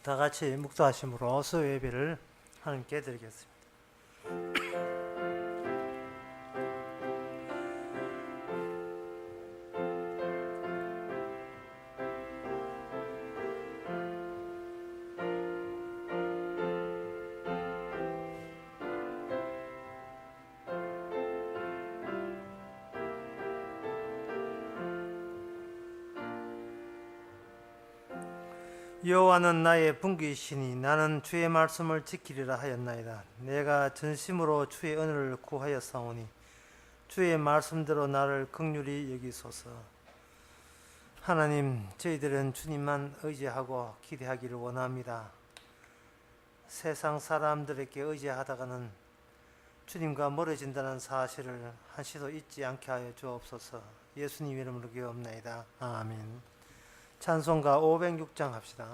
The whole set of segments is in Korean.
다 같이 묵도하심으로 수요 예배를 하나님께 드리겠습니다. 여호와는 나의 분기시니 나는 주의 말씀을 지키리라 하였나이다. 내가 전심으로 주의 은혜를 구하였사오니 주의 말씀대로 나를 긍휼히 여기소서. 하나님, 저희들은 주님만 의지하고 기대하기를 원합니다. 세상 사람들에게 의지하다가는 주님과 멀어진다는 사실을 한시도 잊지 않게 하여 주옵소서. 예수님 이름으로 기도합나이다. 아멘. 찬송가 506장 합시다.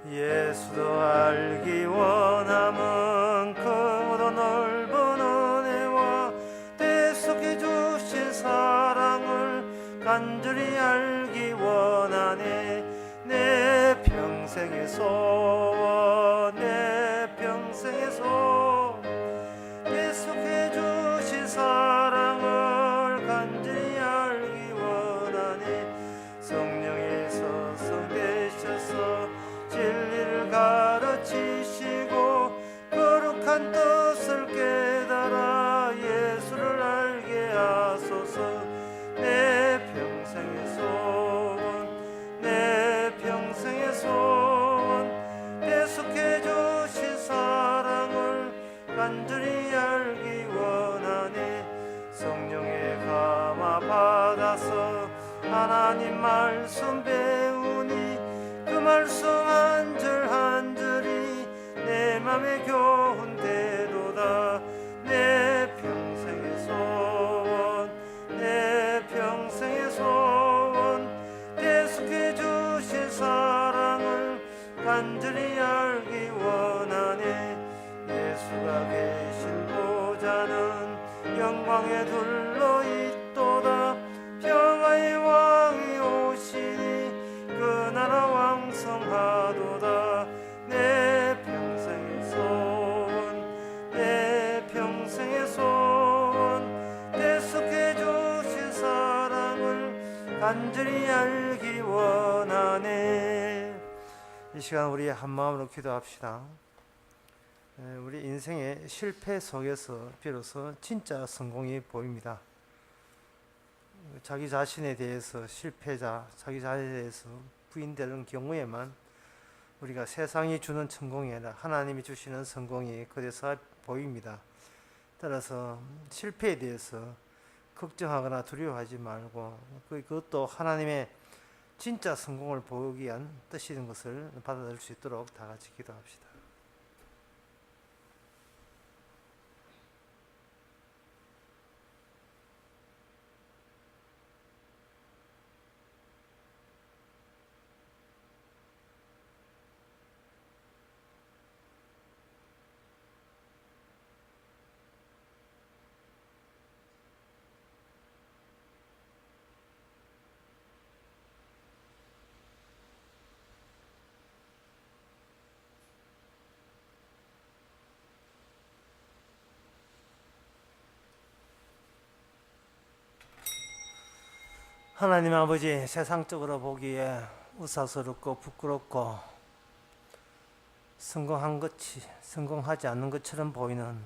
예수도 알기 원함은 크고 넓은 은혜와 대속해 주신 사랑을 간절히 알기 원하네. 내 평생의 소원, 내 평생의 소원, 대속해 주신 사랑을 간절히 알기 원하네. 성령에서 성되셔서 진리를 가르치시고 거룩한 뜻을 깨달아 예수를 알게 하소서. 내 평생의 소원, 내 평생의 소원, 대속해 주신 사랑을 간절히 알기 원하네. 성령의 감화 받아서 하나님 말씀 배우니 그 말씀 한 절 한 절이 내 맘에 교훈되도다. 내 평생의 소원, 내 평생의 소원, 대속해 주신 사랑을 간절히 알기 원하네. 예수가 계신 보좌는 영광에 둘러 있도다. 평화의 왕이 오시니 그 나라 왕성하도다. 내 평생의 소원, 내 평생의 소원, 대속해 주신 사랑을 간절히 알기 원하네. 이 시간 우리 한마음으로 기도합시다. 우리 인생의 실패 속에서 비로소 진짜 성공이 보입니다. 자기 자신에 대해서 실패자, 자기 자신에 대해서 부인되는 경우에만 우리가 세상이 주는 성공이 아니라 하나님이 주시는 성공이 그래서 보입니다. 따라서 실패에 대해서 걱정하거나 두려워하지 말고 그것도 하나님의 진짜 성공을 보기 위한 뜻인 것을 받아들일 수 있도록 다 같이 기도합시다. 하나님 아버지, 세상적으로 보기에 우사스럽고 부끄럽고 성공하지 않는 것처럼 보이는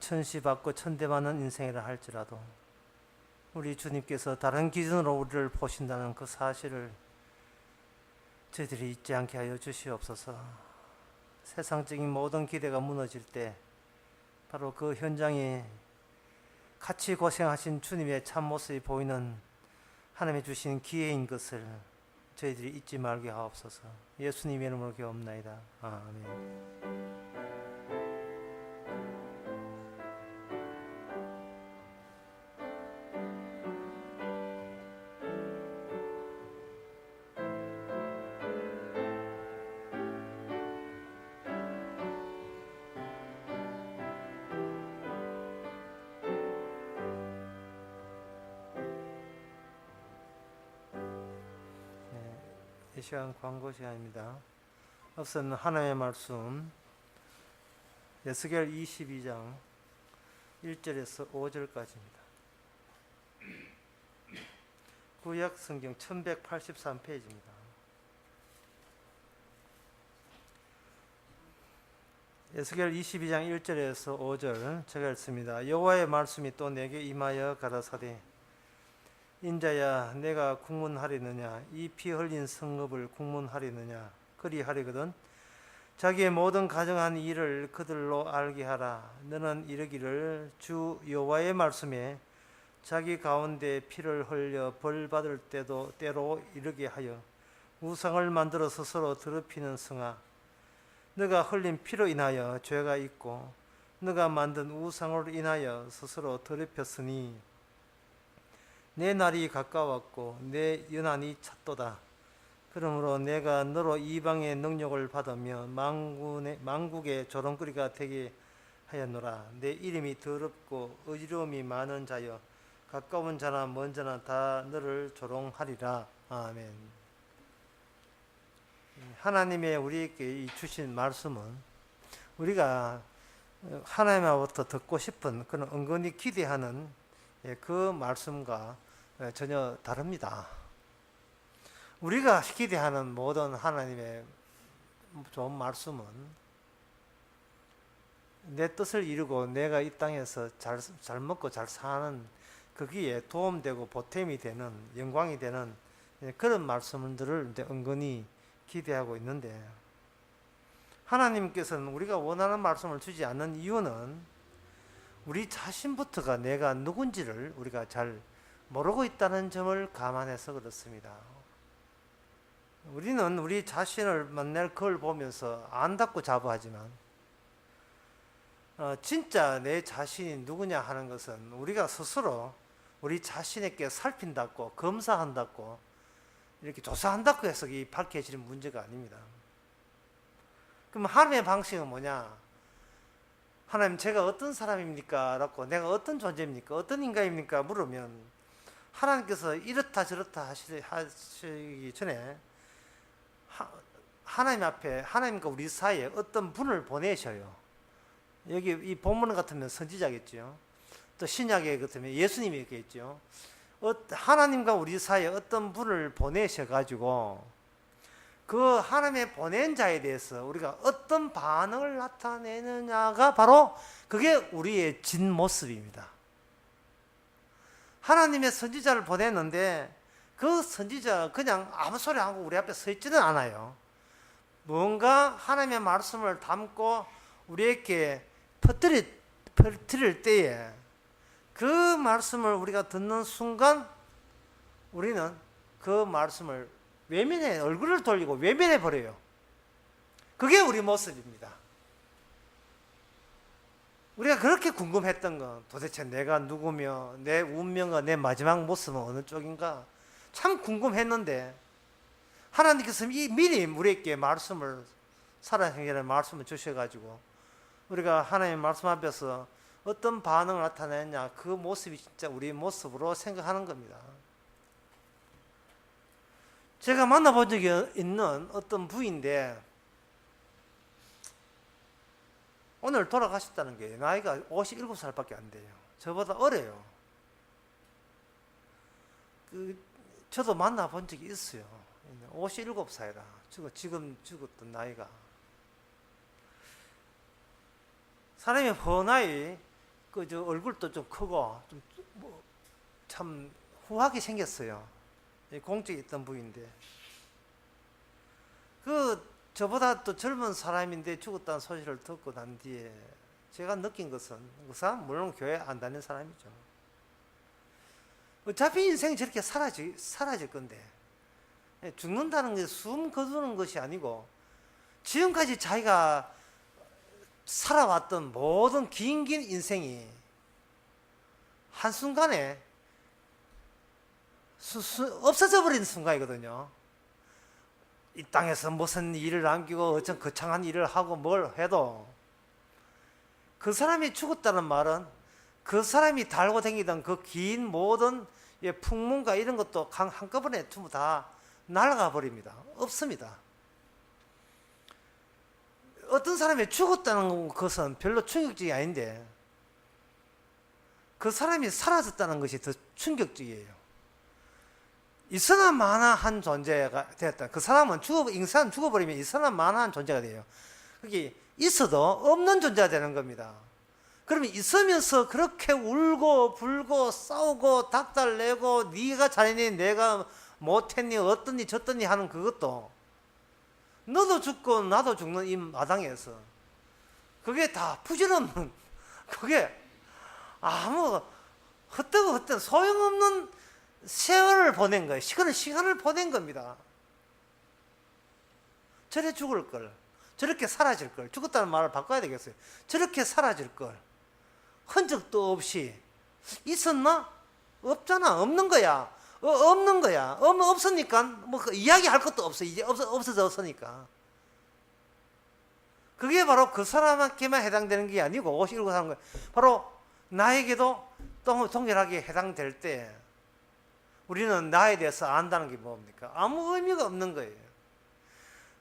천시받고 천대받는 인생이라 할지라도 우리 주님께서 다른 기준으로 우리를 보신다는 그 사실을 저희들이 잊지 않게 하여 주시옵소서. 세상적인 모든 기대가 무너질 때 바로 그 현장이 같이 고생하신 주님의 참모습이 보이는 하나님이 주신 기회인 것을 저희들이 잊지 말게 하옵소서. 예수님 이름으로 기도합나이다. 아멘. 이 시간 광고 시간입니다. 앞서는 하나님의 말씀 에스겔 22장 1절에서 5절까지입니다. 구약 성경 1183페이지입니다. 에스겔 22장 1절에서 5절 제가 읽습니다. 여호와의 말씀이 또 내게 임하여 가라사대 인자야 내가 국문하리느냐 이 피 흘린 성읍을 국문하리느냐 그리하리거든 자기의 모든 가정한 일을 그들로 알게 하라. 너는 이르기를 주 여호와의 말씀에 자기 가운데 피를 흘려 벌 받을 때로 이르게 하여 우상을 만들어 스스로 더럽히는 성아 너가 흘린 피로 인하여 죄가 있고 너가 만든 우상으로 인하여 스스로 더럽혔으니 내 날이 가까웠고 내 연한이 찼도다. 그러므로 내가 너로 이방의 능력을 받으며 만국의 조롱거리가 되게 하였노라. 내 이름이 더럽고 어지러움이 많은 자여 가까운 자나 먼 자나 다 너를 조롱하리라. 아멘. 하나님의 우리에게 주신 말씀은 우리가 하나님으로부터 듣고 싶은 그런 은근히 기대하는 그 말씀과 전혀 다릅니다. 우리가 기대하는 모든 하나님의 좋은 말씀은 내 뜻을 이루고 내가 이 땅에서 잘 먹고 잘 사는 거기에 도움되고 보탬이 되는 영광이 되는 그런 말씀들을 은근히 기대하고 있는데 하나님께서는 우리가 원하는 말씀을 주지 않는 이유는 우리 자신부터가 내가 누군지를 우리가 잘 모르고 있다는 점을 감안해서 그렇습니다. 우리는 우리 자신을 만날 그걸 보면서 안다고 자부하지만 진짜 내 자신이 누구냐 하는 것은 우리가 스스로 우리 자신에게 살핀다고 검사한다고 이렇게 조사한다고 해서 이 밝혀지는 문제가 아닙니다. 그럼 하나님의 방식은 뭐냐? 하나님 제가 어떤 사람입니까? 라고 내가 어떤 존재입니까? 어떤 인간입니까? 물으면 하나님께서 이렇다 저렇다 하시기 전에 하나님 앞에 하나님과 우리 사이에 어떤 분을 보내셔요. 여기 이 본문 같으면 선지자겠죠. 또 신약에 같으면 예수님이겠죠. 하나님과 우리 사이에 어떤 분을 보내셔가지고 그 하나님의 보낸 자에 대해서 우리가 어떤 반응을 나타내느냐가 바로 그게 우리의 진 모습입니다. 하나님의 선지자를 보냈는데 그 선지자 그냥 아무 소리 하고 우리 앞에 서 있지는 않아요. 뭔가 하나님의 말씀을 담고 우리에게 퍼뜨릴 때에 그 말씀을 우리가 듣는 순간 우리는 그 말씀을 얼굴을 돌리고 외면해 버려요. 그게 우리 모습입니다. 우리가 그렇게 궁금했던 건 도대체 내가 누구며 내 운명과 내 마지막 모습은 어느 쪽인가 참 궁금했는데 하나님께서 미리 우리에게 말씀을 살아생전에 말씀을 주셔가지고 우리가 하나님의 말씀 앞에서 어떤 반응을 나타내느냐 그 모습이 진짜 우리 모습으로 생각하는 겁니다. 제가 만나본 적이 있는 어떤 부인인데 오늘 돌아가셨다는 게 나이가 57살밖에 안 돼요. 저보다 어려요. 저도 만나본 적이 있어요. 57살이라 지금 죽었던 나이가 사람이 훤하이 얼굴도 좀 크고 참 후하게 생겼어요. 공적에 있던 부인인데 저보다 또 젊은 사람인데 죽었다는 소식을 듣고 난 뒤에 제가 느낀 것은 그 사람 물론 교회 안 다니는 사람이죠. 어차피 인생이 저렇게 사라질 건데 죽는다는 게 숨 거두는 것이 아니고 지금까지 자기가 살아왔던 모든 긴 인생이 한순간에 없어져 버리는 순간이거든요. 이 땅에서 무슨 일을 남기고 어떤 거창한 일을 하고 뭘 해도 그 사람이 죽었다는 말은 그 사람이 달고 다니던 그 긴 모든 풍문과 이런 것도 한꺼번에 전부 다 날아가 버립니다. 없습니다. 어떤 사람이 죽었다는 것은 별로 충격적이 아닌데 그 사람이 사라졌다는 것이 더 충격적이에요. 있으나 마나한 존재가 되었다. 그 사람은 인간 죽어버리면 있으나 마나한 존재가 돼요. 그게 있어도 없는 존재가 되는 겁니다. 그러면 있으면서 그렇게 울고 불고 싸우고 닥달내고 네가 잘했니 내가 못했니 어떻니 저떻니 하는 그것도 너도 죽고 나도 죽는 이 마당에서 그게 다 부질없는 그게 아무 헛되고 소용없는 세월을 보낸 거예요. 시간을 보낸 겁니다. 저래 죽을 걸, 저렇게 사라질 걸, 죽었다는 말을 바꿔야 되겠어요. 저렇게 사라질 걸, 흔적도 없이 있었나? 없잖아. 없는 거야. 없는 거야. 없으니까 뭐 이야기할 것도 없어. 이제 없어졌으니까. 그게 바로 그 사람에게만 해당되는 게 아니고 이러고 사는 거예요. 바로 나에게도 동일하게 해당될 때 우리는 나에 대해서 안다는 게 뭡니까? 아무 의미가 없는 거예요.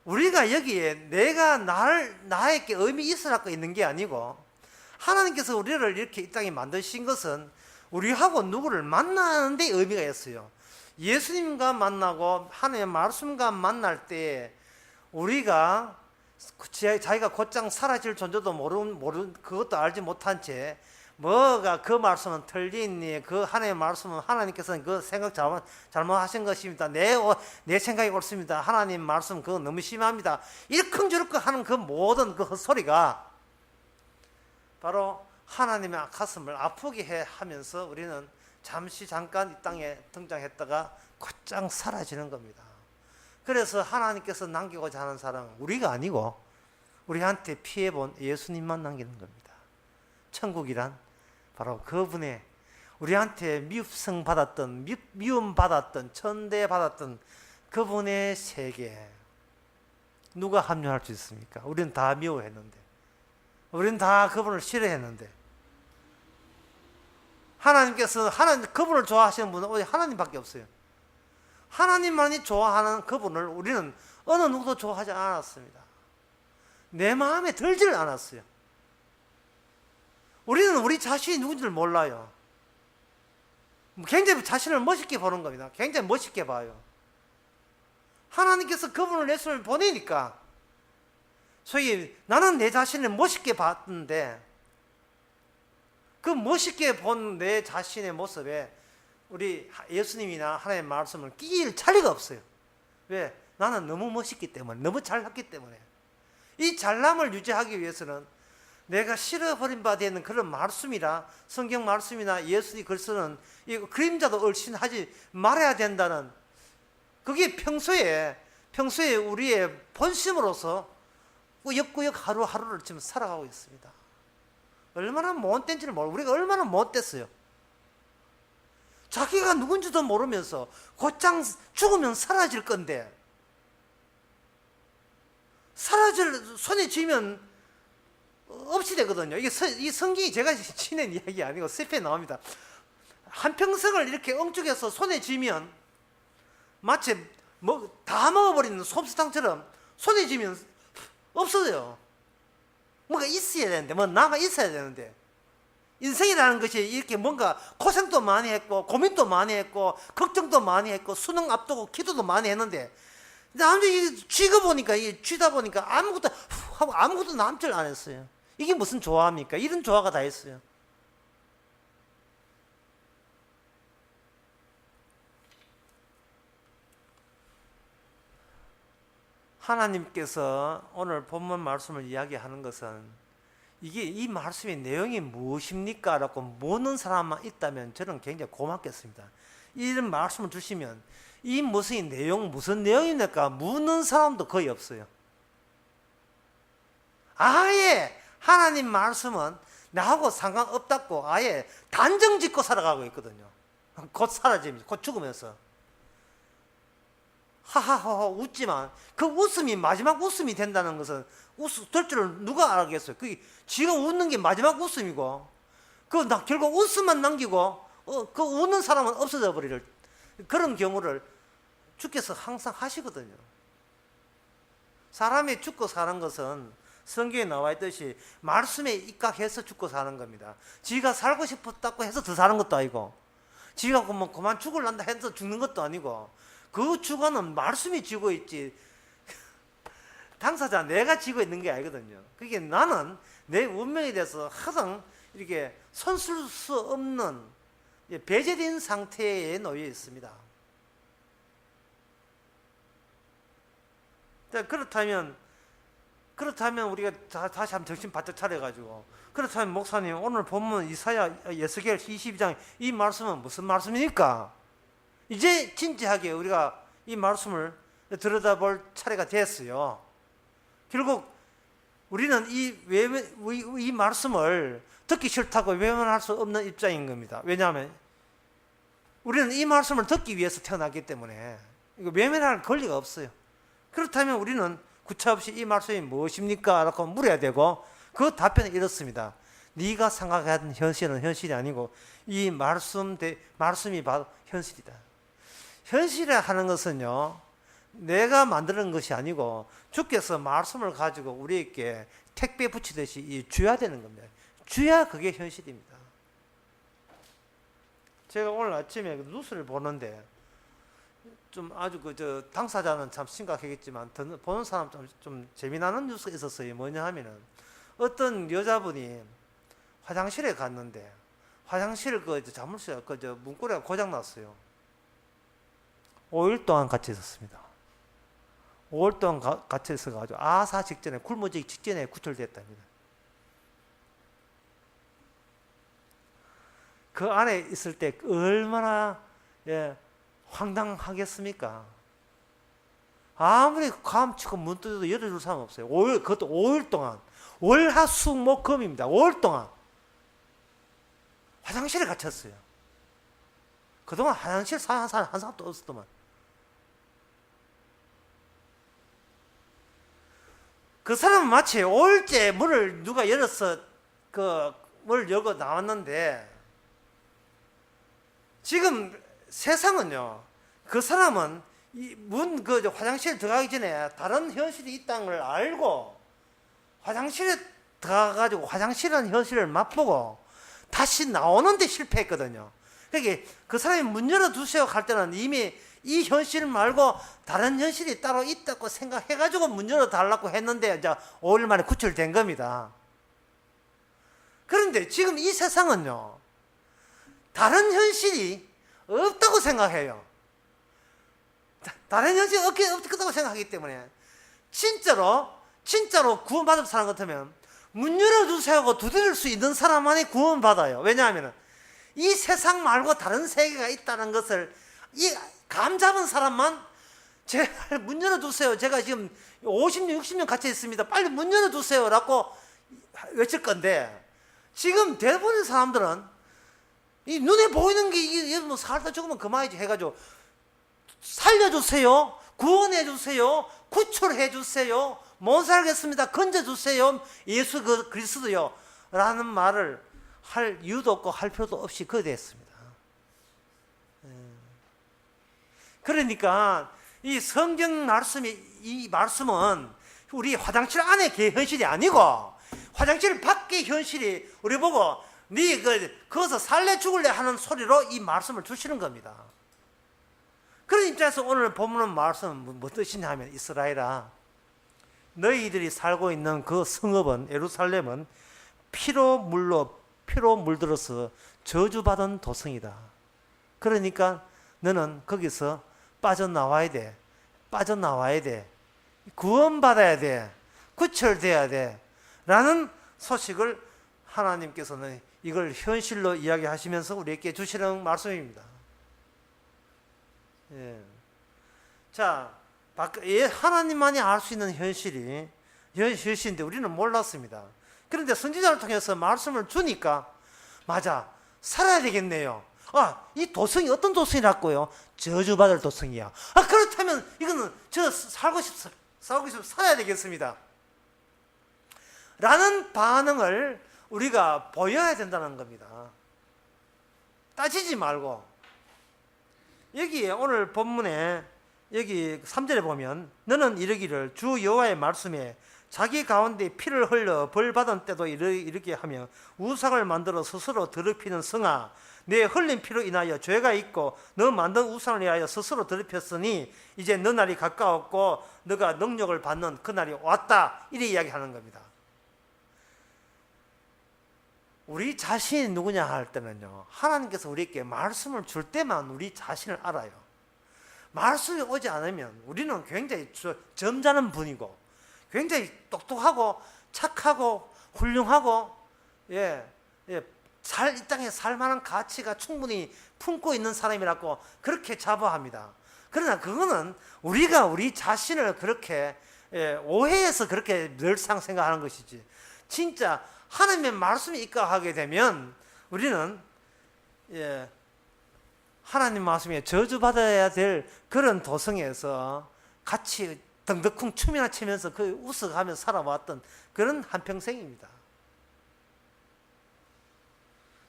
우리가 여기에 내가 나에게 의미 있으라고 있는 게 아니고 하나님께서 우리를 이렇게 이 땅에 만드신 것은 우리하고 누구를 만나는 데 의미가 있어요. 예수님과 만나고 하나님의 말씀과 만날 때 우리가 자기가 곧장 사라질 존재도 모르는 그것도 알지 못한 채 뭐가 그 말씀은 틀리니 그 하나님의 말씀은 하나님께서는 그 생각 잘못하신 것입니다. 내 생각이 옳습니다. 하나님 말씀 그거 너무 심합니다. 이러쿵저러쿵 하는 그 모든 그 헛소리가 바로 하나님의 가슴을 아프게 하면서 우리는 잠깐 이 땅에 등장했다가 곧장 사라지는 겁니다. 그래서 하나님께서 남기고자 하는 사랑은 우리가 아니고 우리한테 피해본 예수님만 남기는 겁니다. 천국이란 바로 그분의 우리한테 미흡성 받았던 미움 받았던 천대 받았던 그분의 세계. 누가 합류할 수 있습니까? 우리는 다 미워했는데 우리는 다 그분을 싫어했는데 하나님께서 그분을 좋아하시는 분은 오직 하나님밖에 없어요. 하나님만이 좋아하는 그분을 우리는 어느 누구도 좋아하지 않았습니다. 내 마음에 들지를 않았어요. 우리는 우리 자신이 누군지를 몰라요. 굉장히 자신을 멋있게 보는 겁니다. 굉장히 멋있게 봐요. 하나님께서 그분을 예수님을 보내니까 소위 나는 내 자신을 멋있게 봤는데 그 멋있게 본 내 자신의 모습에 우리 예수님이나 하나님의 말씀을 끼일 자리가 없어요. 왜? 나는 너무 멋있기 때문에, 너무 잘났기 때문에. 이 잘남을 유지하기 위해서는 내가 싫어버린 바 되는 그런 말씀이나 성경 말씀이나 예수의 글 쓰는 이 그림자도 얼씬하지 말아야 된다는 그게 평소에 우리의 본심으로서 꾸역꾸역 하루하루를 지금 살아가고 있습니다. 얼마나 못된지를 모르고 우리가 얼마나 못됐어요. 자기가 누군지도 모르면서 곧장 죽으면 사라질 건데 손에 쥐면 없이 되거든요. 이 성경이 제가 지낸 이야기 아니고 세편에 나옵니다. 한평생을 이렇게 엉죽해서 손에 쥐면 마치 다 먹어버리는 솜사탕처럼 손에 쥐면 없어져요. 뭔가 있어야 되는데, 남아 있어야 되는데. 인생이라는 것이 이렇게 뭔가 고생도 많이 했고, 고민도 많이 했고, 걱정도 많이 했고, 수능 앞두고 기도도 많이 했는데, 나중에 쥐다 보니까 아무것도 남질 안 했어요. 이게 무슨 조화입니까? 이런 조화가 다 있어요. 하나님께서 오늘 본문 말씀을 이야기하는 것은 이 말씀의 내용이 무엇입니까? 라고 묻는 사람만 있다면 저는 굉장히 고맙겠습니다. 이런 말씀을 주시면 이 무슨 내용입니까? 묻는 사람도 거의 없어요. 아예 하나님 말씀은 나하고 상관없다고 아예 단정 짓고 살아가고 있거든요. 곧 사라집니다. 곧 죽으면서. 하하하 웃지만 그 웃음이 마지막 웃음이 된다는 것은 될 줄을 누가 알겠어요? 그게 지가 웃는 게 마지막 웃음이고 결국 웃음만 남기고 그 웃는 사람은 없어져 버릴 그런 경우를 주께서 항상 하시거든요. 사람이 죽고 사는 것은 성경에 나와 있듯이 말씀에 입각해서 죽고 사는 겁니다. 지가 살고 싶었다고 해서 더 사는 것도 아니고, 지가 뭐 그만 죽을란다 해서 죽는 것도 아니고, 그 주관은 말씀이 쥐고 있지 당사자 내가 쥐고 있는 게 아니거든요. 그게 나는 내 운명에 대해서 항상 이렇게 손쓸 수 없는 배제된 상태에 놓여 있습니다. 그렇다면 우리가 다시 한번 정신 바짝 차려가지고, 그렇다면 목사님 오늘 본문 이사야 에스겔 22장 이 말씀은 무슨 말씀입니까? 이제 진지하게 우리가 이 말씀을 들여다볼 차례가 됐어요. 결국 우리는 이 말씀을 듣기 싫다고 외면할 수 없는 입장인 겁니다. 왜냐하면 우리는 이 말씀을 듣기 위해서 태어났기 때문에 이거 외면할 권리가 없어요. 그렇다면 우리는 구차없이 이 말씀이 무엇입니까? 라고 물어야 되고, 그 답변은 이렇습니다. 네가 생각하는 현실은 현실이 아니고 이 말씀이 바로 현실이다. 현실이라 하는 것은요, 내가 만드는 것이 아니고 주께서 말씀을 가지고 우리에게 택배 붙이듯이 줘야 되는 겁니다. 줘야 그게 현실입니다. 제가 오늘 아침에 뉴스를 보는데 좀 아주 당사자는 참 심각하겠지만 보는 사람 좀 재미나는 뉴스가 있었어요. 뭐냐 하면은 어떤 여자분이 화장실에 갔는데 화장실 자물쇠 문고리가 고장 났어요. 5일 동안 같이 있었습니다. 5일 동안 같이 있어가지고 아사 직전에 굶어지기 직전에 구출됐답니다. 그 안에 있을 때 얼마나 황당하겠습니까? 아무리 감추고 문 뜯어도 열어줄 사람 없어요. 그것도 5일 동안. 월화수목금입니다. 5일 동안 화장실에 갇혔어요. 그동안 화장실 한 사람도 없었더만. 그 사람은 마치 5일째 문을 누가 열어서 문을 열고 나왔는데, 지금 세상은요, 그 사람은 화장실에 들어가기 전에 다른 현실이 있다는 걸 알고 화장실에 들어가가지고 화장실이라는 현실을 맛보고 다시 나오는데 실패했거든요. 그러니까 그 사람이 문 열어두세요 할 때는 이미 이 현실 말고 다른 현실이 따로 있다고 생각해가지고 문 열어달라고 했는데 이제 5일 만에 구출된 겁니다. 그런데 지금 이 세상은요, 다른 현실이 없다고 생각해요. 다른 현실이 없다고 생각하기 때문에 진짜로 구원받을 사람 같으면 문 열어주세요 하고 두드릴 수 있는 사람만이 구원받아요. 왜냐하면 이 세상 말고 다른 세계가 있다는 것을 감 잡은 사람만 제발 문 열어주세요. 제가 지금 50년 60년 같이 있습니다. 빨리 문 열어주세요 라고 외칠 건데, 지금 대부분의 사람들은 이 눈에 보이는 게 이게 뭐 살다 죽으면 그만이지 해가지고 살려주세요, 구원해주세요, 구출해주세요, 못 살겠습니다, 건져주세요, 예수 그리스도요 라는 말을 할 이유도 없고 할 필요도 없이 그렇게 됐습니다. 그러니까 이 성경 이 말씀은 우리 화장실 안에 현실이 아니고 화장실 밖의 현실이 우리 보고 거기서 살래 죽을래 하는 소리로 이 말씀을 주시는 겁니다. 그런 입장에서 오늘 본문 말씀은 뭐 뜻이냐 하면, 이스라엘아, 너희들이 살고 있는 그 성읍은, 예루살렘은 피로 물들어서 저주받은 도성이다. 그러니까 너는 거기서 빠져나와야 돼. 구원받아야 돼. 구출돼야 돼. 라는 소식을 하나님께서는 이걸 현실로 이야기하시면서 우리에게 주시는 말씀입니다. 예. 자, 하나님만이 알 수 있는 현실인데 우리는 몰랐습니다. 그런데 선지자를 통해서 말씀을 주니까, 맞아, 살아야 되겠네요. 이 도성이 어떤 도성이라고요? 저주받을 도성이야. 그렇다면 이거는 저 살고 싶어 살아야 되겠습니다. 라는 반응을 우리가 보여야 된다는 겁니다. 따지지 말고. 여기에 오늘 본문에 여기 3절에 보면 너는 이르기를 주 여호와의 말씀에 자기 가운데 피를 흘려 벌 받은 때도 이르게 하며 우상을 만들어 스스로 더럽히는 성아, 내 흘린 피로 인하여 죄가 있고 너 만든 우상을 위하여 스스로 더럽혔으니 이제 너 날이 가까웠고 너가 능력을 받는 그 날이 왔다. 이렇게 이야기하는 겁니다. 우리 자신이 누구냐 할 때는요, 하나님께서 우리에게 말씀을 줄 때만 우리 자신을 알아요. 말씀이 오지 않으면 우리는 굉장히 점잖은 분이고 굉장히 똑똑하고 착하고 훌륭하고 이 땅에 살 만한 가치가 충분히 품고 있는 사람이라고 그렇게 자부합니다. 그러나 그거는 우리가 우리 자신을 그렇게 오해해서 그렇게 늘상 생각하는 것이지, 진짜 하나님의 말씀이 입각하게 되면 우리는 하나님 말씀에 저주받아야 될 그런 도성에서 같이 덩덕쿵 춤이나 추면서 그 웃어가며 살아왔던 그런 한평생입니다.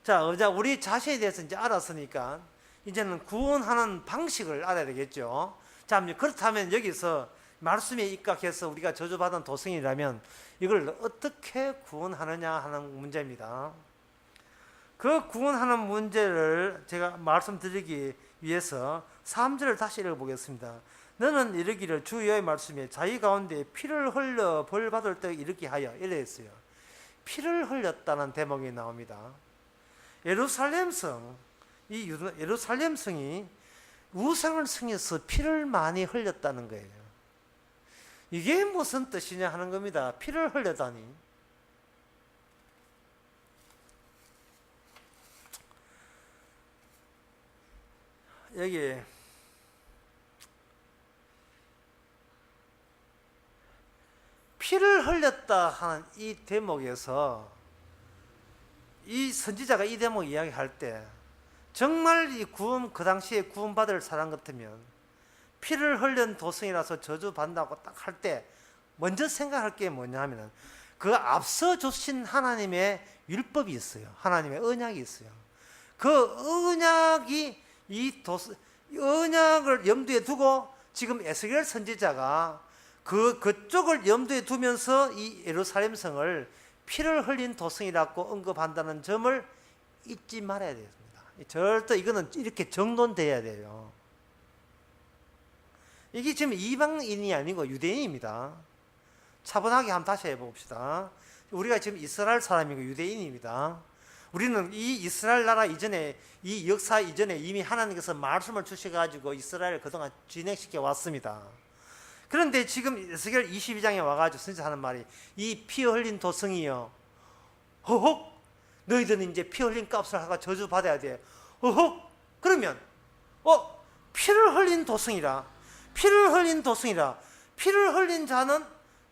자, 우리 자신에 대해서 이제 알았으니까 이제는 구원하는 방식을 알아야 되겠죠. 자, 그렇다면 여기서 말씀에 입각해서 우리가 저주받은 도성이라면 이걸 어떻게 구원하느냐 하는 문제입니다. 그 구원하는 문제를 제가 말씀드리기 위해서 3절을 다시 읽어보겠습니다. 너는 이르기를 주 여호와의 말씀에 자기 가운데 피를 흘려 벌 받을 때 이르게 하여, 이래 했어요. 피를 흘렸다는 대목이 나옵니다. 예루살렘성, 이 예루살렘성이 우상을 성해서 피를 많이 흘렸다는 거예요. 이게 무슨 뜻이냐 하는 겁니다. 피를 흘렸다니. 여기 피를 흘렸다 하는 이 대목에서 이 선지자가 이 대목 이야기할 때 정말 이 그 당시에 구원받을 사람 같으면 피를 흘린 도성이라서 저주받는다고 딱 할 때 먼저 생각할 게 뭐냐 하면 그 앞서 주신 하나님의 율법이 있어요. 하나님의 언약이 있어요. 그 언약이 언약을 염두에 두고 지금 에스겔 선지자가 그쪽을 염두에 두면서 이 예루살렘 성을 피를 흘린 도성이라고 언급한다는 점을 잊지 말아야 됩니다. 절대 이거는 이렇게 정돈돼야 돼요. 이게 지금 이방인이 아니고 유대인입니다. 차분하게 한번 다시 해봅시다. 우리가 지금 이스라엘 사람이고 유대인입니다. 우리는 이 이스라엘 나라 이전에, 이 역사 이전에 이미 하나님께서 말씀을 주셔가지고 이스라엘을 그동안 진행시켜 왔습니다. 그런데 지금 에스겔 22장에 와가지고 선지자하는 말이 이 피 흘린 도성이여, 허헉, 너희들은 이제 피 흘린 값을 하고 저주 받아야 돼. 허헉, 그러면 피를 흘린 도성이라, 피를 흘린 도성이라, 피를 흘린 자는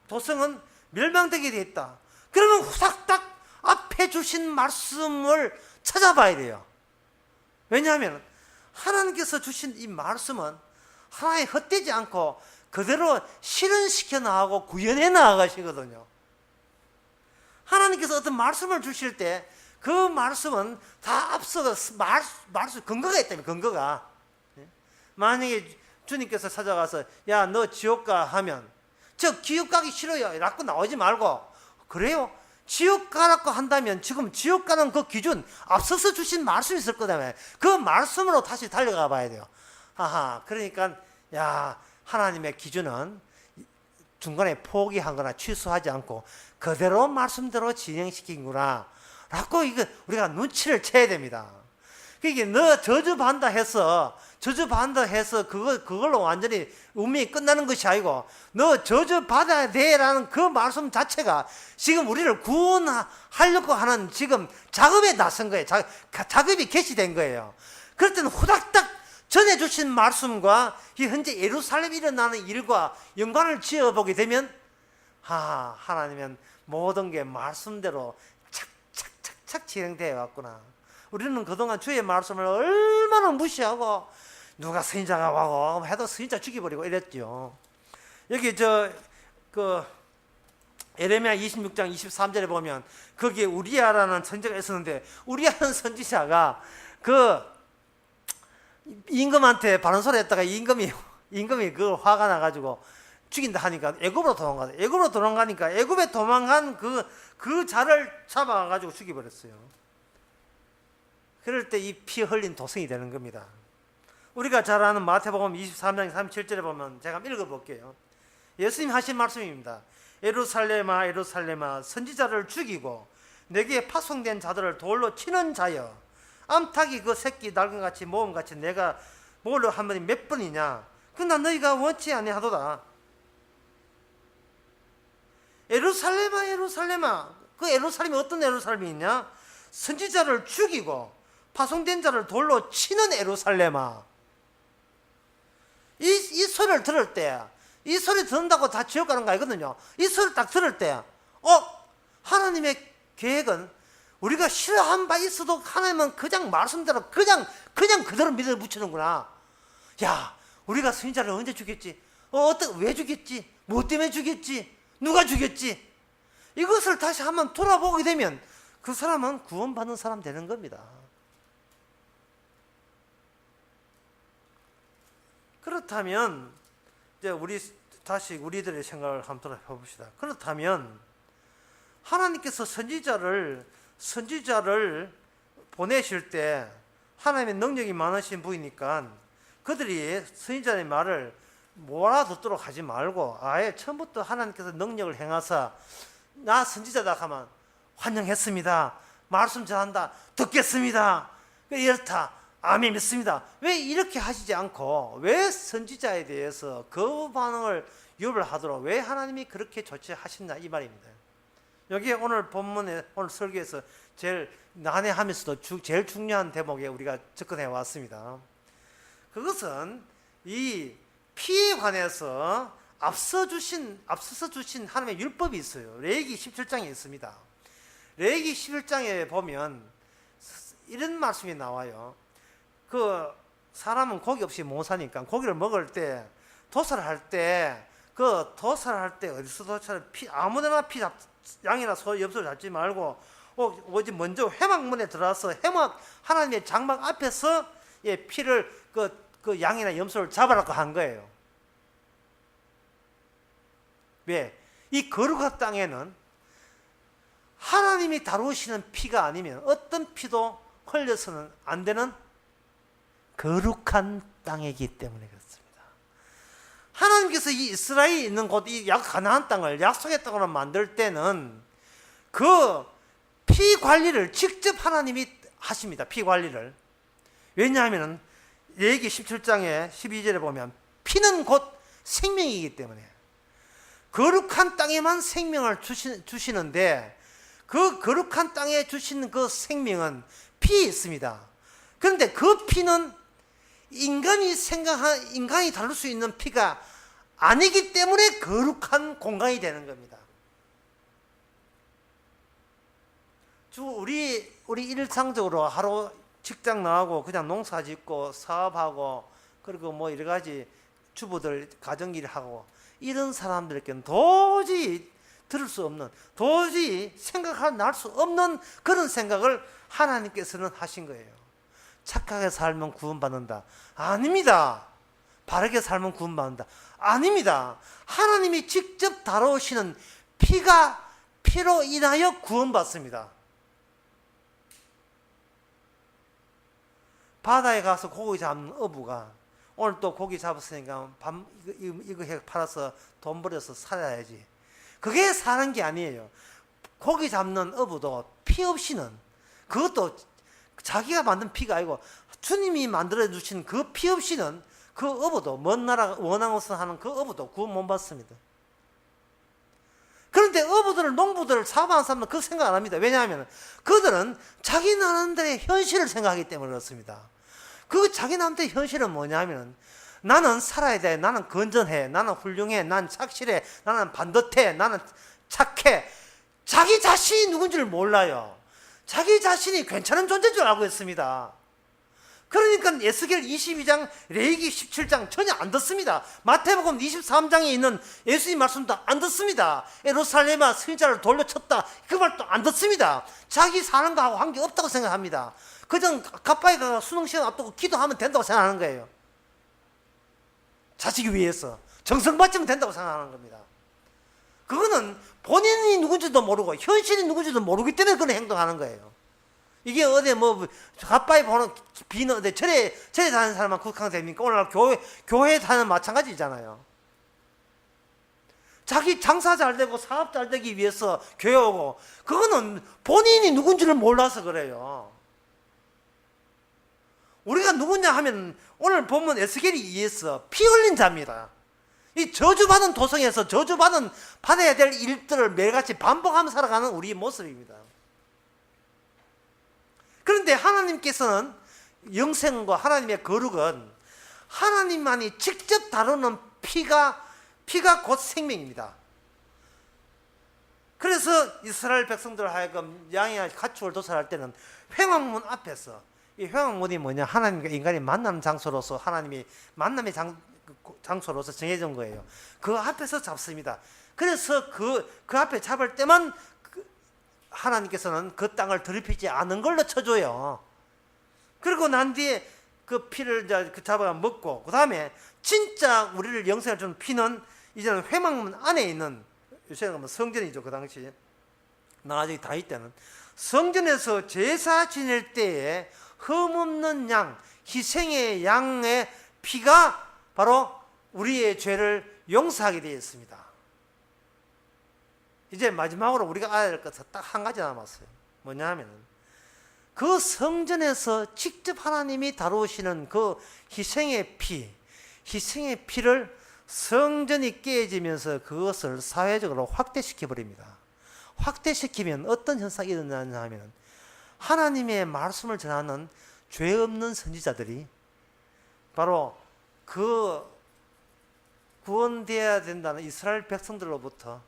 도성은 멸망되게 되어 있다. 그러면 후닥닥 앞에 주신 말씀을 찾아봐야 돼요. 왜냐하면 하나님께서 주신 이 말씀은 하나에 헛되지 않고 그대로 실현시켜 나가고 구현해 나가시거든요. 하나님께서 어떤 말씀을 주실 때 그 말씀은 다 앞서서 말씀 근거가 있다면, 근거가. 만약에 주님께서 찾아가서 야, 너 지옥 가 하면 저 지옥 가기 싫어요 라고 나오지 말고, 그래요? 지옥 가라고 한다면 지금 지옥 가는 그 기준 앞서서 주신 말씀이 있을 거다며 그 말씀으로 다시 달려가 봐야 돼요. 그러니까 야, 하나님의 기준은 중간에 포기하거나 취소하지 않고 그대로 말씀대로 진행시키는구나 라고 이거 우리가 눈치를 채야 됩니다. 그게 너 저주받는다 해서 그걸로 완전히 운명이 끝나는 것이 아니고 너 저주받아야 돼라는 그 말씀 자체가 지금 우리를 구원하려고 하는 지금 작업에 나선 거예요. 작업이 개시된 거예요. 그럴 때는 후닥닥 전해주신 말씀과 현재 예루살렘에 일어나는 일과 연관을 지어보게 되면 하나님은 모든 게 말씀대로 착착착착 진행되어 왔구나. 우리는 그동안 주의 말씀을 얼마나 무시하고 누가 선지자가 와고 해도 선지자 죽여버리고 이랬죠. 여기 에레미야 26장 23절에 보면 거기에 우리야라는 선지자가 있었는데 우리야라는 선지자가 그 임금한테 바른 소리 했다가 임금이 임금이 그 화가 나가지고 죽인다 하니까 애굽으로 도망가다. 애굽으로 도망가니까 애굽에 도망간 그 자를 잡아가지고 죽여버렸어요. 그럴 때 이 피 흘린 도성이 되는 겁니다. 우리가 잘 아는 마태복음 23장 37절에 보면 제가 한번 읽어볼게요. 예수님 하신 말씀입니다. 예루살렘아 예루살렘아 선지자를 죽이고 내게 파송된 자들을 돌로 치는 자여, 암탉이 그 새끼 날개같이 모험같이 내가 뭐를 한 번이 몇 번이냐. 그러나 너희가 원치 아니하도다. 예루살렘아 예루살렘아, 그 예루살렘이 어떤 예루살렘이 있냐? 선지자를 죽이고 파송된 자를 돌로 치는 예루살렘아. 이 소리를 들을 때, 이 소리 듣는다고 다 지옥 가는 거 아니거든요. 이 소리를 딱 들을 때 하나님의 계획은 우리가 싫어한 바 있어도 하나님은 그냥 말씀대로 그냥 그대로 믿어 붙이는구나. 야, 우리가 선지자를 언제 죽였지? 왜 죽였지? 뭐 때문에 죽였지? 누가 죽였지? 이것을 다시 한번 돌아보게 되면 그 사람은 구원받는 사람 되는 겁니다. 그렇다면 이제 우리들의 생각을 한번 돌아봅시다. 그렇다면 하나님께서 선지자를 보내실 때 하나님의 능력이 많으신 분이니까 그들이 선지자의 말을 몰아듣도록 하지 말고 아예 처음부터 하나님께서 능력을 행하사 나 선지자다 하면 환영했습니다. 말씀 전한다. 듣겠습니다. 이렇다. 아멘 믿습니다. 왜 이렇게 하시지 않고 왜 선지자에 대해서 그 반응을 유발하도록 왜 하나님이 그렇게 조치하셨나 이 말입니다. 여기에 오늘 본문에 오늘 설교에서 제일 난해하면서도 제일 중요한 대목에 우리가 접근해 왔습니다. 그것은 이 피에 관해서 앞서서 주신 하나님의 율법이 있어요. 레위기 17장에 있습니다. 레위기 11장에 보면 이런 말씀이 나와요. 그 사람은 고기 없이 못 사니까 고기를 먹을 때 도살을 할 때 어디서 도살을 아무데나 양이나 소 엽서를 잡지 말고 먼저 회막문에 들어와서 하나님의 장막 앞에서 피를 그 양이나 염소를 잡아라고 한 거예요. 왜? 이 거룩한 땅에는 하나님이 다루시는 피가 아니면 어떤 피도 흘려서는 안 되는 거룩한 땅이기 때문에 그렇습니다. 하나님께서 이 이스라엘이 있는 곳, 이 가나안 땅을 약속의 땅으로 만들 때는 그 피 관리를 직접 하나님이 하십니다. 피 관리를. 왜냐하면 레위기 17장에 12절에 보면 피는 곧 생명이기 때문에 거룩한 땅에만 생명을 주시는데 그 거룩한 땅에 주시는 그 생명은 피에 있습니다. 그런데 그 피는 인간이 다룰 수 있는 피가 아니기 때문에 거룩한 공간이 되는 겁니다. 우리 일상적으로 하루 직장 나가고 그냥 농사 짓고 사업하고 그리고 뭐 여러 가지 주부들 가정일 하고 이런 사람들에게는 도저히 들을 수 없는, 도저히 날 수 없는 그런 생각을 하나님께서는 하신 거예요. 착하게 살면 구원받는다. 아닙니다. 바르게 살면 구원받는다. 아닙니다. 하나님이 직접 다루시는 피로 인하여 구원받습니다. 바다에 가서 고기 잡는 어부가 오늘 또 고기 잡았으니까 이거 팔아서 돈 벌여서 살아야지. 그게 사는 게 아니에요. 고기 잡는 어부도 피 없이는, 그것도 자기가 만든 피가 아니고 주님이 만들어 주신 그 피 없이는 그 어부도, 먼 나라 원앙에서 하는 그 어부도 구원 못 받습니다. 그런데 농부들 사업하는 사람들은 그 생각 안 합니다. 왜냐하면 그들은 자기 나름대로의 현실을 생각하기 때문에 그렇습니다. 그 자기 나름대로의 현실은 뭐냐면 나는 살아야 돼. 나는 건전해. 나는 훌륭해. 난 착실해. 나는 반듯해. 나는 착해. 자기 자신이 누군지를 몰라요. 자기 자신이 괜찮은 존재인 줄 알고 있습니다. 그러니까 에스겔 22장, 레위기 17장 전혀 안 듣습니다. 마태복음 23장에 있는 예수님 말씀도 안 듣습니다. 예루살렘아 선지자를 돌려쳤다. 그 말도 안 듣습니다. 자기 사는 거하고 관계 없다고 생각합니다. 그냥 가까이 가서 수능 시험 앞두고 기도하면 된다고 생각하는 거예요. 자식 위해서 정성 바치면 된다고 생각하는 겁니다. 그거는 본인이 누군지도 모르고 현실이 누군지도 모르기 때문에 그런 행동하는 거예요. 이게 어디 뭐 가빠이 보는 비는 어디 절에 다니는 사람만 국한됩니까? 오늘날 교회 다니는 마찬가지잖아요. 자기 장사 잘 되고 사업 잘 되기 위해서 교회 오고, 그거는 본인이 누군지를 몰라서 그래요. 우리가 누구냐 하면 오늘 본문 에스겔이 이해해서 피 흘린 자입니다. 이 저주받은 도성에서 받아야 될 일들을 매일같이 반복하며 살아가는 우리의 모습입니다. 그런데 하나님께서는, 영생과 하나님의 거룩은 하나님만이 직접 다루는 피가 곧 생명입니다. 그래서 이스라엘 백성들 하여금 양의 가축을 도살할 때는 회막문 앞에서, 이 회막문이 뭐냐, 하나님과 인간이 만나는 장소로서, 하나님이 만남의 장소로서 정해진 거예요. 그 앞에서 잡습니다. 그래서 그 앞에 잡을 때만 하나님께서는 그 땅을 더럽히지 않은 걸로 쳐줘요. 그리고 난 뒤에 그 피를 이제 잡아 먹고, 그 다음에 진짜 우리를 영생을 주는 피는 이제는 회막문 안에 있는, 요새는 뭐 성전이죠. 그 당시 나중에 다윗 때는 성전에서 제사 지낼 때에 흠없는 양, 희생의 양의 피가 바로 우리의 죄를 용서하게 되어 있습니다. 이제 마지막으로 우리가 알아야 될 것은 딱 한 가지 남았어요. 뭐냐 하면은, 그 성전에서 직접 하나님이 다루시는 그 희생의 피를 성전이 깨지면서 그것을 사회적으로 확대시켜 버립니다. 확대시키면 어떤 현상이 일어나냐 하면, 하나님의 말씀을 전하는 죄 없는 선지자들이 바로 그 구원되어야 된다는 이스라엘 백성들로부터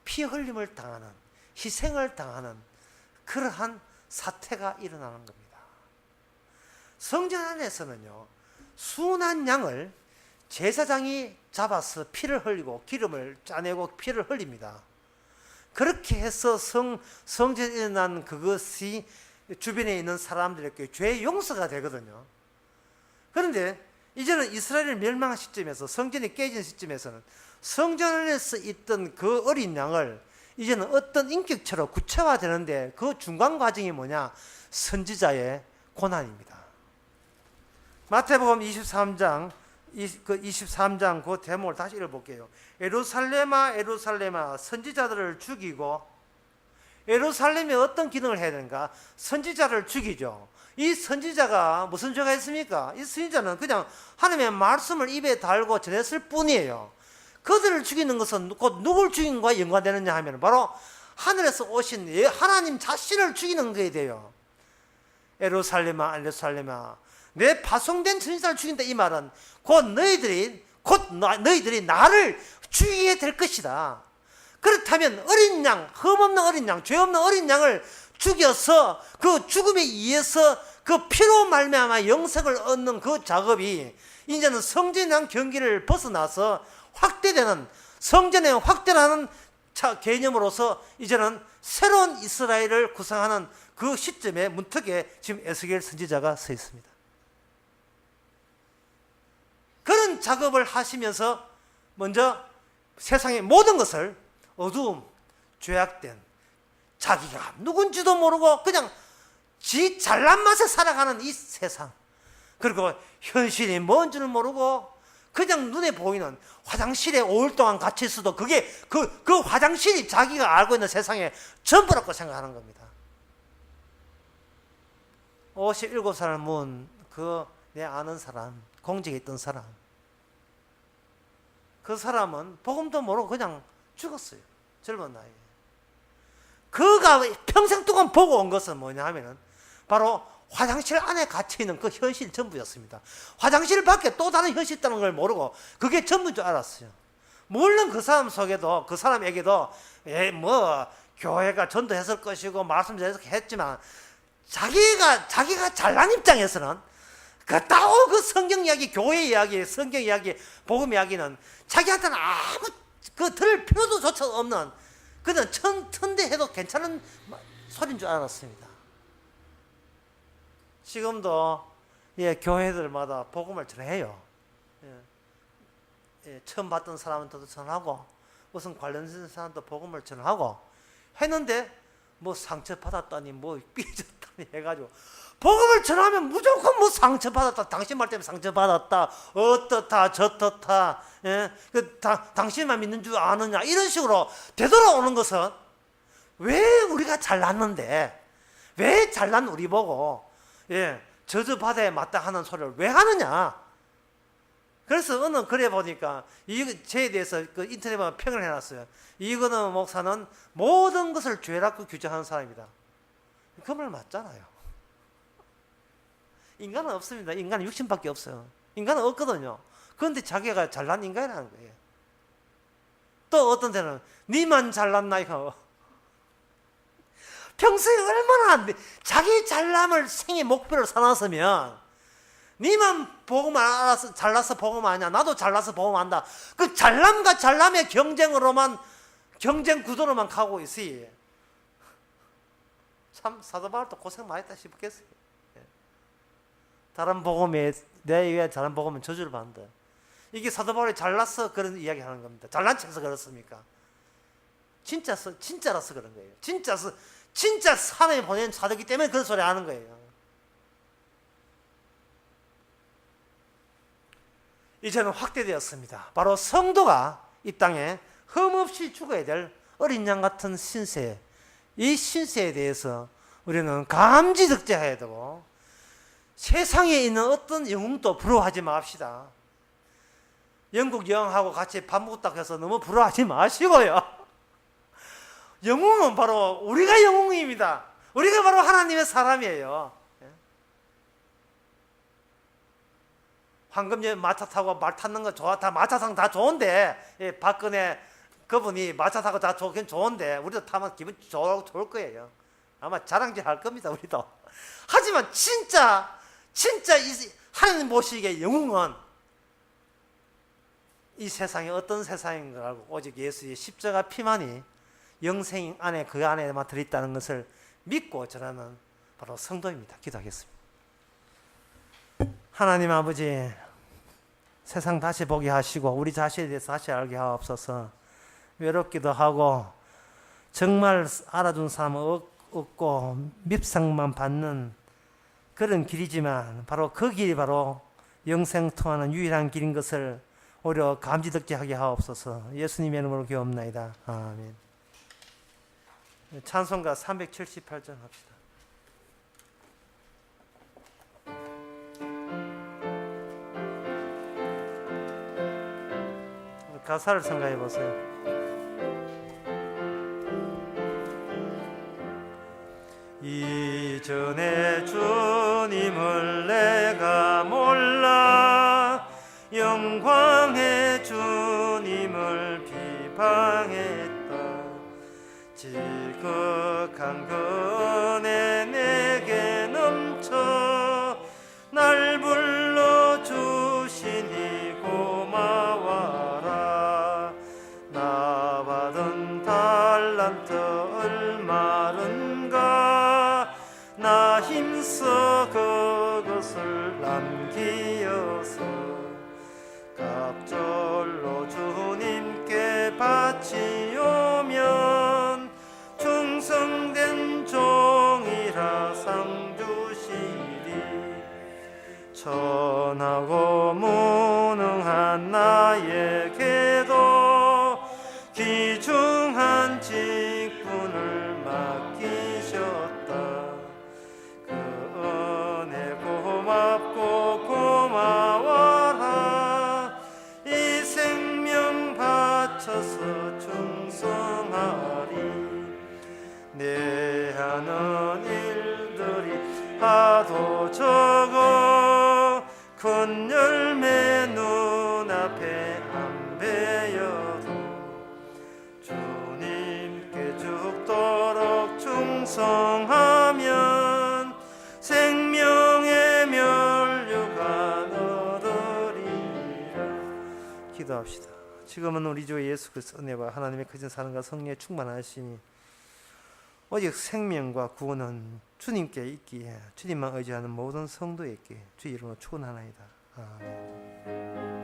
피 흘림을 당하는, 희생을 당하는 그러한 사태가 일어나는 겁니다. 성전 안에서는요, 순한 양을 제사장이 잡아서 피를 흘리고 기름을 짜내고 피를 흘립니다. 그렇게 해서 성전에 일어난 그것이 주변에 있는 사람들에게 죄 용서가 되거든요. 그런데 이제는 이스라엘을 멸망한 시점에서, 성전이 깨진 시점에서는 성전 안에서 있던 그 어린 양을 이제는 어떤 인격체로 구체화되는데, 그 중간 과정이 뭐냐? 선지자의 고난입니다. 마태복음 23장 그 대목을 다시 읽어볼게요. 예루살렘아 예루살렘아 선지자들을 죽이고, 예루살렘이 어떤 기능을 해야 되는가? 선지자를 죽이죠. 이 선지자가 무슨 죄가 있습니까? 이 선지자는 그냥 하나님의 말씀을 입에 달고 전했을 뿐이에요. 그들을 죽이는 것은 곧 누굴 죽인 것과 연관되느냐 하면 바로 하늘에서 오신 하나님 자신을 죽이는 것이 돼요. 예루살렘아 예루살렘아 내 파송된 선지자를 죽인다, 이 말은 곧 너희들이 나를 죽이게 될 것이다. 그렇다면 어린 양, 흠없는 어린 양, 죄 없는 어린 양을 죽여서 그 죽음에 의해서 그 피로 말미암아 영생을 얻는 그 작업이 이제는 성전이라는 경기를 벗어나서 확대되는, 성전의 확대라는 개념으로서 이제는 새로운 이스라엘을 구성하는 그 시점에 문턱에 지금 에스겔 선지자가 서 있습니다. 그런 작업을 하시면서 먼저 세상의 모든 것을 어두움, 죄악된, 자기가 누군지도 모르고 그냥 지 잘난 맛에 살아가는 이 세상, 그리고 현실이 뭔지는 모르고 그냥 눈에 보이는 화장실에 5일 동안 같이 있어도 그게 그 화장실이 자기가 알고 있는 세상의 전부라고 생각하는 겁니다. 57살 문, 내 아는 사람, 공직에 있던 사람, 그 사람은 복음도 모르고 그냥 죽었어요. 젊은 나이에. 그가 평생 동안 보고 온 것은 뭐냐 하면은 바로 화장실 안에 갇혀있는 그 현실 전부였습니다. 화장실 밖에 또 다른 현실이 있다는 걸 모르고 그게 전부인 줄 알았어요. 물론 그 사람 속에도, 그 사람에게도 교회가 전도했을 것이고 말씀도 했지만 자기가 잘난 입장에서는 그 성경 이야기, 교회 이야기, 성경 이야기, 복음 이야기는 자기한테는 아무 들을 필요도 조차 없는, 그는 천대해도 괜찮은 소리인 줄 알았습니다. 지금도 교회들마다 복음을 전해요. 처음 봤던 사람한테도 전하고 무슨 관련된 사람도 복음을 전하고 했는데 뭐 상처받았다니 뭐 삐졌다니 해가지고 복음을 전하면 무조건 뭐 상처받았다, 당신 말 때문에 상처받았다, 어떻다 저떻다, 당신만 믿는 줄 아느냐, 이런 식으로 되돌아오는 것은 왜 우리가 잘났는데 왜 잘난 우리 보고 저주받아야 마땅하는 소리를 왜 하느냐. 그래서 어느 글에 보니까 저에 대해서 그 인터넷에 보면 평을 해놨어요. 이건호 목사는 모든 것을 죄라고 규정하는 사람이다. 그 말 맞잖아요. 인간은 없습니다. 인간은 육신밖에 없어요. 인간은 없거든요. 그런데 자기가 잘난 인간이라는 거예요. 또 어떤 데는 니만 잘났나 이거. 평소에 얼마나 자기 잘남을 생애 목표로 삼았으면 니만 복음 알아서 잘나서 복음 아니야, 나도 잘나서 복음 안다. 그 잘남과 잘남의 경쟁으로만, 경쟁 구도로만 가고 있으니 참 사도 바울도 고생 많이 했다 싶겠어요. 다른 복음에 내 의해 다른 복음은 저주를 받는다. 이게 사도 바울이 잘나서 그런 이야기 하는 겁니다. 잘난 척해서 그렇습니까? 진짜라서 그런 거예요. 진짜 하나님 보낸 사도이기 때문에 그런 소리 하는 거예요. 이제는 확대되었습니다. 바로 성도가 이 땅에 흠없이 죽어야 될 어린 양 같은 신세, 이 신세에 대해서 우리는 감지득지해야 되고 세상에 있는 어떤 영웅도 부러워하지 맙시다. 영국 여왕하고 같이 밥 먹었다고 해서 너무 부러워하지 마시고요. 영웅은 바로 우리가 영웅입니다. 우리가 바로 하나님의 사람이에요. 황금제 마차 타고 말 탔는 거 좋아, 다 마차상 다 좋은데, 박근혜 그분이 마차 타고 다 좋긴 좋은데 우리도 타면 기분 좋을 거예요. 아마 자랑질 할 겁니다, 우리도. 하지만 진짜 이 하나님 보시기에 영웅은 이 세상이 어떤 세상인 걸 알고 오직 예수의 십자가 피만이 영생 안에 그 안에만 들어있다는 것을 믿고 전하는 바로 성도입니다. 기도하겠습니다. 하나님 아버지, 세상 다시 보게 하시고 우리 자신에 대해서 다시 알게 하옵소서. 외롭기도 하고 정말 알아준 사람 없고 밉상만 받는 그런 길이지만 바로 그 길이 바로 영생 통하는 유일한 길인 것을 오히려 감지득지하게 하옵소서. 예수님의 이름으로 기도합나이다. 아멘. 찬송가 378장 합시다. 가사를 생각해 보세요. 이전에 주님을 내가 몰라 영광의 주님을 비방했다. 질극한 그 은혜 내게 넘쳐 날 불러주시니 고마워라. 나 받은 달란트 얼마른가 나 힘써 그것을 남기어서 갑절로 주님께 바치오면 충성된 종이라 상 주시리. 천하고 무능한 나에게도 귀중한 직분을 맡기셨다. 그 은혜 고맙고 고마워라. 이 생명 바쳐서 충성하리. 내 하는 일들이 하도 적어 큰 열매 눈앞에 안 배여도 주님께 죽도록 충성하면 생명의 면류관 얻으리라. 기도합시다. 지금은 우리 주 예수 그리스도 은혜와 하나님의 크신 사랑과 성령의 충만하심이 오직 생명과 구원은 주님께 있기에 주님만 의지하는 모든 성도에게 주 이름으로 축원하나이다. 아멘.